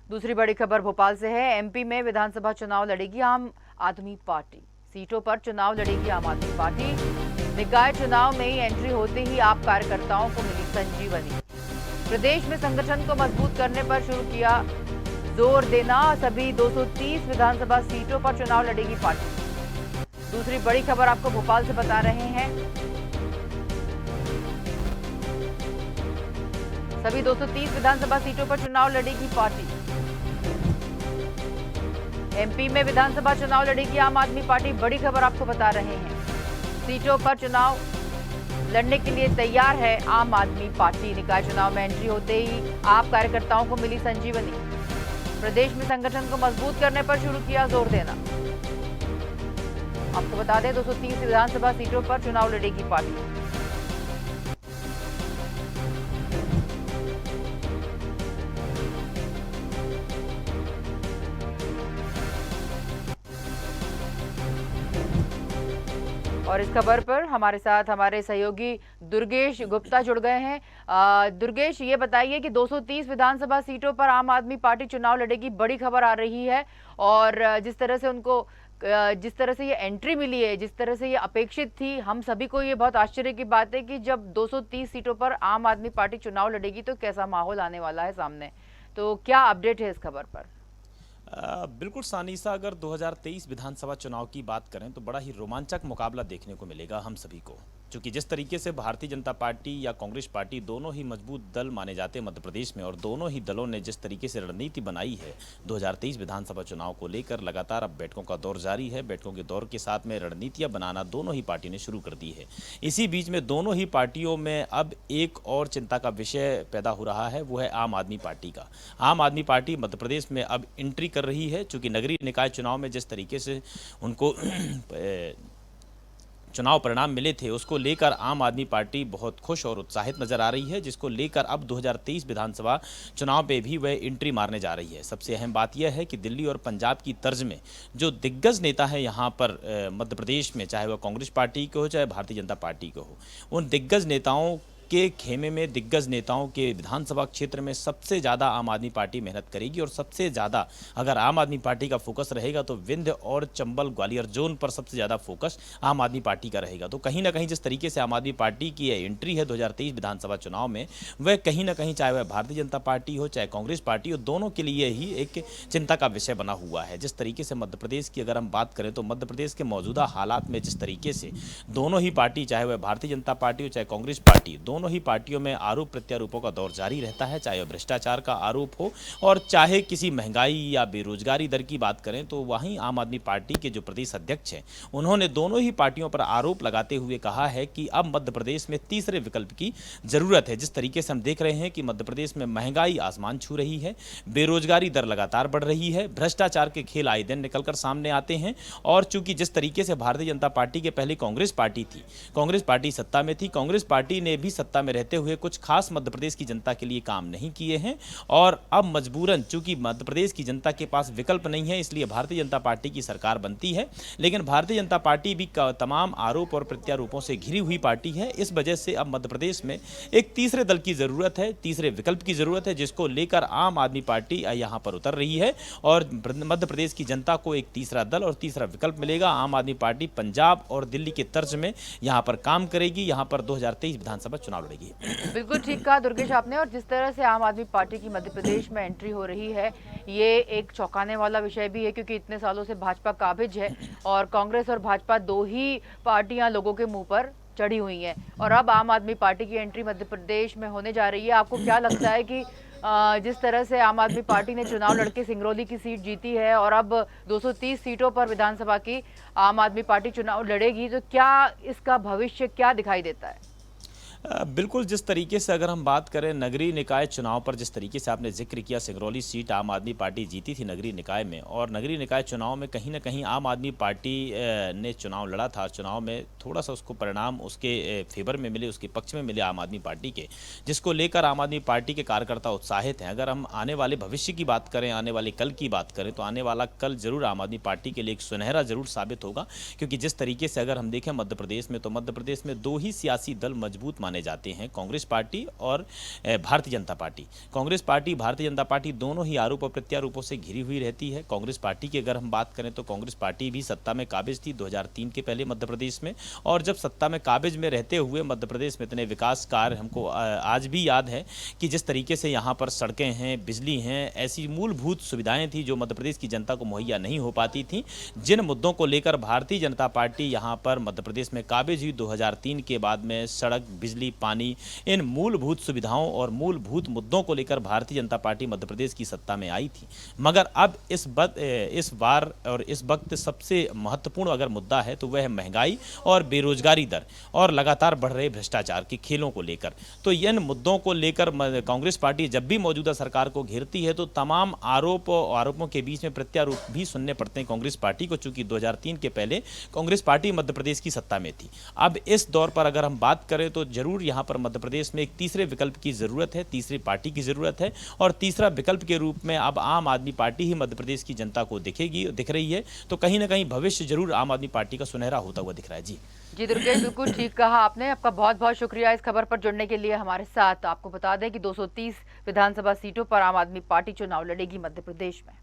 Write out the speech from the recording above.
दूसरी बड़ी खबर भोपाल से है। एमपी में विधानसभा चुनाव लड़ेगी आम आदमी पार्टी। सीटों पर चुनाव लड़ेगी आम आदमी पार्टी। निकाय चुनाव में ही एंट्री होते ही आप कार्यकर्ताओं को मिली संजीवनी। प्रदेश में संगठन को मजबूत करने पर शुरू किया जोर देना। सभी 230 विधानसभा सीटों पर चुनाव लड़ेगी पार्टी। दूसरी बड़ी खबर आपको भोपाल से बता रहे हैं। सभी 230 विधानसभा सीटों पर चुनाव लड़ेगी पार्टी। एमपी में विधानसभा चुनाव लड़ेगी आम आदमी पार्टी। बड़ी खबर आपको बता रहे हैं। सीटों पर चुनाव लड़ने के लिए तैयार है आम आदमी पार्टी। निकाय चुनाव में एंट्री होते ही आप कार्यकर्ताओं को मिली संजीवनी। प्रदेश में संगठन को मजबूत करने पर शुरू किया जोर देना। आपको बता दें 230 विधानसभा सीटों पर चुनाव लड़ेगी पार्टी। और इस खबर पर हमारे साथ हमारे सहयोगी दुर्गेश गुप्ता जुड़ गए हैं। दुर्गेश, ये बताइए कि 230 विधानसभा सीटों पर आम आदमी पार्टी चुनाव लड़ेगी, बड़ी खबर आ रही है। और जिस तरह से ये एंट्री मिली है, जिस तरह से ये अपेक्षित थी, हम सभी को ये बहुत आश्चर्य की बात है कि जब 230 सीटों पर आम आदमी पार्टी चुनाव लड़ेगी तो कैसा माहौल आने वाला है सामने। तो क्या अपडेट है इस खबर पर? बिल्कुल सानिसा, अगर 2023 विधानसभा चुनाव की बात करें तो बड़ा ही रोमांचक मुकाबला देखने को मिलेगा हम सभी को, क्योंकि जिस तरीके से भारतीय जनता पार्टी या कांग्रेस पार्टी दोनों ही मजबूत दल माने जाते हैं मध्य प्रदेश में, और दोनों ही दलों ने जिस तरीके से रणनीति बनाई है 2023 विधानसभा चुनाव को लेकर, लगातार अब बैठकों का दौर जारी है। बैठकों के दौर के साथ में रणनीतियां बनाना दोनों ही पार्टी ने शुरू कर दी है। इसी बीच में दोनों ही पार्टियों में अब एक और चिंता का विषय पैदा हो रहा है, वो है आम आदमी पार्टी का। आम आदमी पार्टी मध्य प्रदेश में अब एंट्री कर रही है, चूंकि नगरीय निकाय चुनाव में जिस तरीके से उनको चुनाव परिणाम मिले थे, उसको लेकर आम आदमी पार्टी बहुत खुश और उत्साहित नजर आ रही है, जिसको लेकर अब 2023 विधानसभा चुनाव पे भी वह एंट्री मारने जा रही है। सबसे अहम बात यह है कि दिल्ली और पंजाब की तर्ज में जो दिग्गज नेता है यहाँ पर मध्य प्रदेश में, चाहे वह कांग्रेस पार्टी के हो चाहे भारतीय जनता पार्टी के हो, उन दिग्गज नेताओं के खेमे में, दिग्गज नेताओं के विधानसभा क्षेत्र में सबसे ज़्यादा आम आदमी पार्टी मेहनत करेगी। और सबसे ज़्यादा अगर आम आदमी पार्टी का फोकस रहेगा तो विंध्य और चंबल ग्वालियर जोन पर सबसे ज़्यादा फोकस आम आदमी पार्टी का रहेगा। तो कहीं ना कहीं जिस तरीके से आम आदमी पार्टी की एंट्री है 2023 विधानसभा चुनाव में, वह कहीं ना कहीं चाहे वह भारतीय जनता पार्टी हो चाहे कांग्रेस पार्टी हो, दोनों के लिए ही एक चिंता का विषय बना हुआ है। जिस तरीके से मध्य प्रदेश की अगर हम बात करें तो मध्य प्रदेश के मौजूदा हालात में जिस तरीके से दोनों ही पार्टी, चाहे वह भारतीय जनता पार्टी हो चाहे कांग्रेस पार्टी, दोनों ही पार्टियों में आरोप प्रत्यारोपों का दौर जारी रहता है, चाहे वह भ्रष्टाचार का आरोप हो और चाहे किसी महंगाई या बेरोजगारी दर की बात करें। तो वहीं आम आदमी पार्टी के जो प्रदेश अध्यक्ष हैं, उन्होंने दोनों ही पार्टियों पर आरोप लगाते हुए कहा है कि अब मध्य प्रदेश में तीसरे विकल्प की जरूरत है। जिस तरीके से हम देख रहे हैं कि मध्य प्रदेश में महंगाई आसमान छू रही है, बेरोजगारी दर लगातार बढ़ रही है, भ्रष्टाचार के खेल आए दिन निकलकर सामने आते हैं। और चूंकि जिस तरीके से भारतीय जनता पार्टी के पहले कांग्रेस पार्टी थी, कांग्रेस पार्टी सत्ता में थी, कांग्रेस पार्टी ने भी सत्ता में रहते हुए कुछ खास मध्य प्रदेश की जनता के लिए काम नहीं किए हैं। और अब मजबूरन चूंकि मध्य प्रदेश की जनता के पास विकल्प नहीं है, इसलिए भारतीय जनता पार्टी की सरकार बनती है। लेकिन भारतीय जनता पार्टी भी तमाम आरोप और प्रत्यारोपों से घिरी हुई पार्टी है। इस वजह से अब मध्य प्रदेश में एक तीसरे दल की जरूरत है, तीसरे विकल्प की जरूरत है, जिसको लेकर आम आदमी पार्टी यहां पर उतर रही है। और मध्य प्रदेश की जनता को एक तीसरा दल और तीसरा विकल्प मिलेगा। आम आदमी पार्टी पंजाब और दिल्ली के तर्ज में यहां पर काम करेगी, यहां पर 2023 विधानसभा चुनाव लड़ेगी। बिल्कुल ठीक कहा दुर्गेश आपने। और जिस तरह से आम आदमी पार्टी की मध्य प्रदेश में एंट्री हो रही है, ये एक चौंकाने वाला विषय भी है, क्योंकि इतने सालों से भाजपा काबिज है और कांग्रेस और भाजपा दो ही पार्टियां लोगों के मुंह पर चढ़ी हुई हैं। और अब आम आदमी पार्टी की एंट्री मध्य प्रदेश में होने जा रही है। आपको क्या लगता है कि जिस तरह से आम आदमी पार्टी ने चुनाव लड़के सिंगरौली की सीट जीती है और अब 230 सीटों पर विधानसभा की आम आदमी पार्टी चुनाव लड़ेगी, तो क्या इसका भविष्य क्या दिखाई देता है? बिल्कुल, जिस तरीके से अगर हम बात करें नगरीय निकाय चुनाव पर, जिस तरीके से आपने जिक्र किया, सिंगरौली सीट आम आदमी पार्टी जीती थी नगरीय निकाय में, और नगरीय निकाय चुनाव में कहीं ना कहीं आम आदमी पार्टी ने चुनाव लड़ा था। चुनाव में थोड़ा सा उसको परिणाम उसके फेवर में मिले, उसके पक्ष में मिले आम आदमी पार्टी के, जिसको लेकर आम आदमी पार्टी के कार्यकर्ता उत्साहित हैं। अगर हम आने वाले भविष्य की बात करें, आने वाले कल की बात करें, तो आने वाला कल जरूर आम आदमी पार्टी के लिए एक सुनहरा जरूर साबित होगा। क्योंकि जिस तरीके से अगर हम देखें मध्य प्रदेश में, तो मध्य प्रदेश में दो ही सियासी दल मजबूत माने जाते हैं कांग्रेस पार्टी और Bharatiya Janata party. Congress party, Bharatiya Janata party दोनों ही आरोप और प्रत्यारोपों से घिरी हुई रहती है। कांग्रेस पार्टी की अगर हम बात करें तो कांग्रेस पार्टी भी सत्ता में काबिज थी 2003 के पहले मध्य प्रदेश में, और जब सत्ता में काबिज में रहते हुए मध्य प्रदेश में इतने विकास कार्य हमको आज भी याद है कि जिस तरीके से यहाँ पर सड़कें हैं, बिजली हैं, ऐसी मूलभूत सुविधाएं थी जो मध्य प्रदेश की जनता को मुहैया नहीं हो पाती थी। जिन मुद्दों को लेकर भारतीय जनता पार्टी यहाँ पर मध्य प्रदेश में काबिज हुई 2003 के बाद में, सड़क, बिजली, पानी, इन मूलभूत सुविधाओं और मूलभूत मुद्दों को लेकर भारतीय जनता पार्टी मध्य प्रदेश की सत्ता में आई थी। मगर अब इस बार और इस वक्त सबसे महत्वपूर्ण अगर मुद्दा है तो वह है महंगाई और बेरोजगारी दर और लगातार बढ़ रहे भ्रष्टाचार के खेलों को लेकर। तो इन मुद्दों को लेकर कांग्रेस पार्टी जब भी मौजूदा सरकार को घेरती है तो तमाम आरोपों के बीच में प्रत्यारोप भी सुनने पड़ते हैं कांग्रेस पार्टी को, चूंकि 2003 के पहले कांग्रेस पार्टी मध्य प्रदेश की सत्ता में थी। अब इस दौर पर अगर हम बात करें तो जरूर यहां पर मध्य प्रदेश में एक तीसरे विकल्प की जरूरत है, तीसरी पार्टी की जरूरत है, और तीसरा विकल्प के रूप में अब आम आदमी पार्टी ही मध्य प्रदेश की जनता को दिख रही है। तो कहीं ना कहीं भविष्य जरूर आम आदमी पार्टी का सुनहरा होता हुआ दिख रहा है। जी दुर्गेश, बिल्कुल ठीक कहा आपने। आपका बहुत बहुत शुक्रिया इस खबर पर जुड़ने के लिए हमारे साथ। आपको बता दें कि 230 विधानसभा सीटों पर आम आदमी पार्टी चुनाव लड़ेगी मध्य प्रदेश में।